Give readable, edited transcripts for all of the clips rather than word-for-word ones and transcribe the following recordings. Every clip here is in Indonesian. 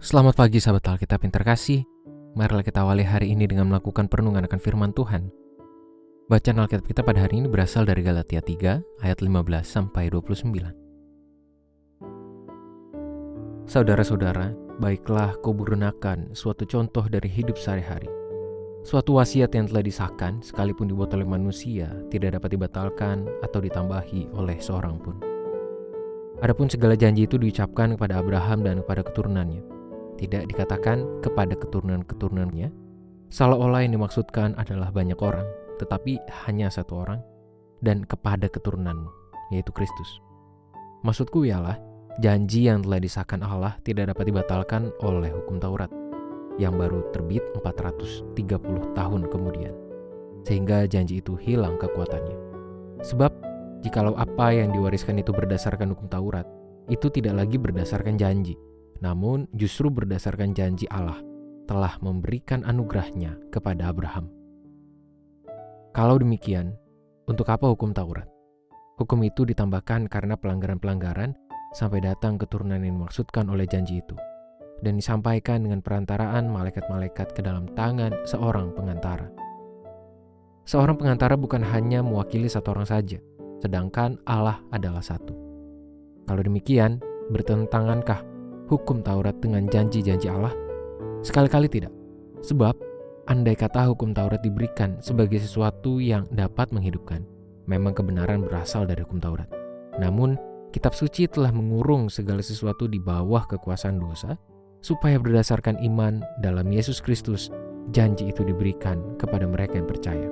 Selamat pagi sahabat Alkitab yang terkasih. Marilah kita awali hari ini dengan melakukan perenungan akan firman Tuhan. Bacaan Alkitab kita pada hari ini berasal dari Galatia 3 ayat 15 sampai 29. Saudara-saudara, baiklah kau gunakan suatu contoh dari hidup sehari-hari. Suatu wasiat yang telah disahkan sekalipun dibuat oleh manusia tidak dapat dibatalkan atau ditambahi oleh seorang pun. Adapun segala janji itu diucapkan kepada Abraham dan kepada keturunannya. Tidak dikatakan kepada keturunan-keturunannya, seolah-olah yang dimaksudkan adalah banyak orang, tetapi hanya satu orang, dan kepada keturunanmu, yaitu Kristus. Maksudku ialah, janji yang telah disahkan Allah tidak dapat dibatalkan oleh hukum Taurat, yang baru terbit 430 tahun kemudian, sehingga janji itu hilang kekuatannya. Sebab, jikalau apa yang diwariskan itu berdasarkan hukum Taurat, itu tidak lagi berdasarkan janji, namun justru berdasarkan janji Allah telah memberikan anugerahnya kepada Abraham. Kalau demikian, untuk apa hukum Taurat? Hukum itu ditambahkan karena pelanggaran-pelanggaran sampai datang keturunan yang dimaksudkan oleh janji itu, dan disampaikan dengan perantaraan malaikat-malaikat ke dalam tangan seorang pengantara. Seorang pengantara bukan hanya mewakili satu orang saja, sedangkan Allah adalah satu. Kalau demikian, bertentangankah hukum Taurat dengan janji-janji Allah? Sekali-kali tidak. Sebab, andai kata hukum Taurat diberikan sebagai sesuatu yang dapat menghidupkan, memang kebenaran berasal dari hukum Taurat. Namun, kitab suci telah mengurung segala sesuatu di bawah kekuasaan dosa, supaya berdasarkan iman dalam Yesus Kristus, janji itu diberikan kepada mereka yang percaya.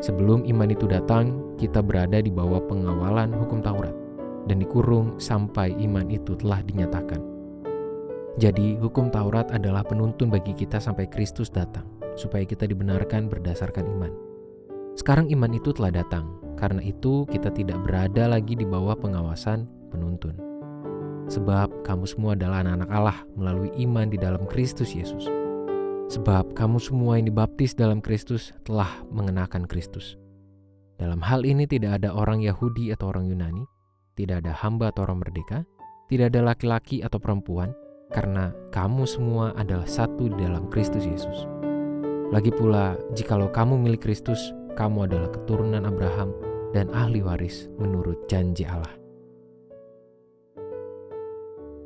Sebelum iman itu datang, kita berada di bawah pengawalan hukum Taurat, dan dikurung sampai iman itu telah dinyatakan. Jadi, hukum Taurat adalah penuntun bagi kita sampai Kristus datang, supaya kita dibenarkan berdasarkan iman. Sekarang iman itu telah datang, karena itu kita tidak berada lagi di bawah pengawasan penuntun. Sebab kamu semua adalah anak-anak Allah melalui iman di dalam Kristus Yesus. Sebab kamu semua yang dibaptis dalam Kristus telah mengenakan Kristus. Dalam hal ini tidak ada orang Yahudi atau orang Yunani, tidak ada hamba atau orang merdeka, tidak ada laki-laki atau perempuan, karena kamu semua adalah satu di dalam Kristus Yesus. Lagi pula, jikalau kamu milik Kristus, kamu adalah keturunan Abraham dan ahli waris menurut janji Allah.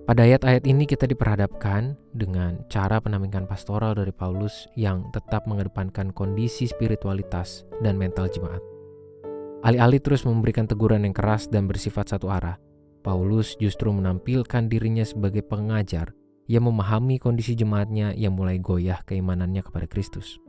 Pada ayat-ayat ini kita diperhadapkan dengan cara penampilan pastoral dari Paulus yang tetap mengedepankan kondisi spiritualitas dan mental jemaat. Alih-alih terus memberikan teguran yang keras dan bersifat satu arah, Paulus justru menampilkan dirinya sebagai pengajar yang memahami kondisi jemaatnya yang mulai goyah keimanannya kepada Kristus.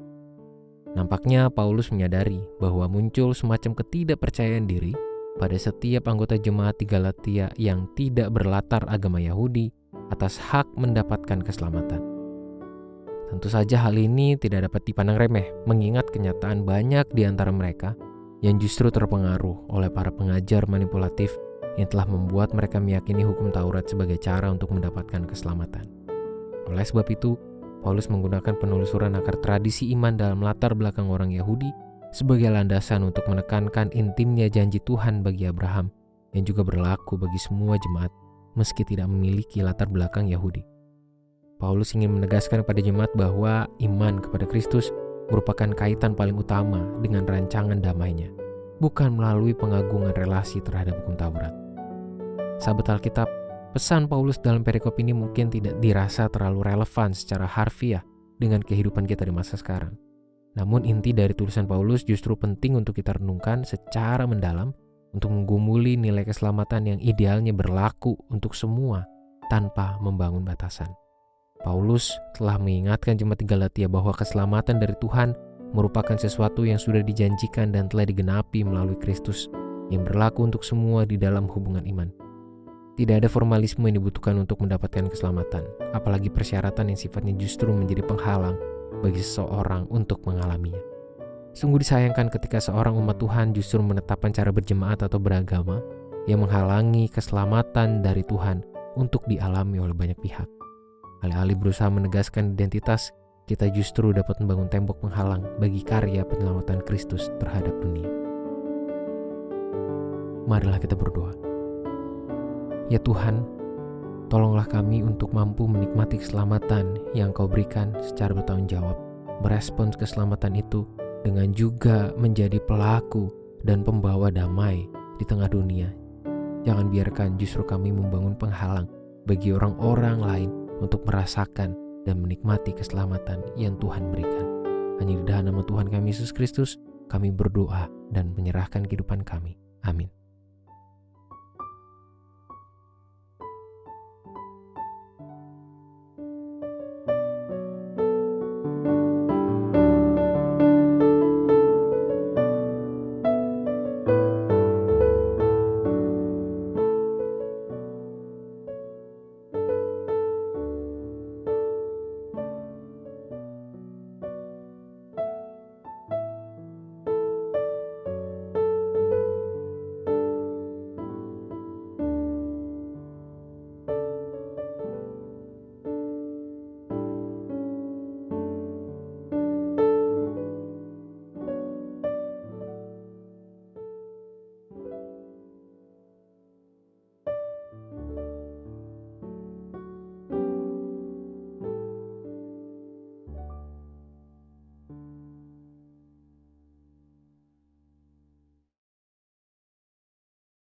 Nampaknya Paulus menyadari bahwa muncul semacam ketidakpercayaan diri pada setiap anggota jemaat di Galatia yang tidak berlatar agama Yahudi atas hak mendapatkan keselamatan. Tentu saja hal ini tidak dapat dipandang remeh, mengingat kenyataan banyak di antara mereka yang justru terpengaruh oleh para pengajar manipulatif yang telah membuat mereka meyakini hukum Taurat sebagai cara untuk mendapatkan keselamatan. Oleh sebab itu, Paulus menggunakan penelusuran akar tradisi iman dalam latar belakang orang Yahudi sebagai landasan untuk menekankan intimnya janji Tuhan bagi Abraham yang juga berlaku bagi semua jemaat meski tidak memiliki latar belakang Yahudi. Paulus ingin menegaskan kepada jemaat bahwa iman kepada Kristus merupakan kaitan paling utama dengan rancangan damainya, bukan melalui pengagungan relasi terhadap hukum Taurat. Sahabat Alkitab, pesan Paulus dalam perikop ini mungkin tidak dirasa terlalu relevan secara harfiah dengan kehidupan kita di masa sekarang. Namun inti dari tulisan Paulus justru penting untuk kita renungkan secara mendalam untuk menggumuli nilai keselamatan yang idealnya berlaku untuk semua tanpa membangun batasan. Paulus telah mengingatkan jemaat di Galatia bahwa keselamatan dari Tuhan merupakan sesuatu yang sudah dijanjikan dan telah digenapi melalui Kristus yang berlaku untuk semua di dalam hubungan iman. Tidak ada formalisme yang dibutuhkan untuk mendapatkan keselamatan, apalagi persyaratan yang sifatnya justru menjadi penghalang bagi seseorang untuk mengalaminya. Sungguh disayangkan ketika seorang umat Tuhan justru menetapkan cara berjemaat atau beragama yang menghalangi keselamatan dari Tuhan untuk dialami oleh banyak pihak. Alih-alih berusaha menegaskan identitas, kita justru dapat membangun tembok penghalang bagi karya penyelamatan Kristus terhadap dunia. Marilah kita berdoa. Ya Tuhan, Tolonglah kami untuk mampu menikmati keselamatan yang Kau berikan secara bertanggung jawab, merespons keselamatan itu dengan juga menjadi pelaku dan pembawa damai di tengah dunia. Jangan biarkan justru kami membangun penghalang bagi orang-orang lain untuk merasakan dan menikmati keselamatan yang Tuhan berikan. Hanya di dalam nama Tuhan kami Yesus Kristus, kami berdoa dan menyerahkan kehidupan kami. Amin.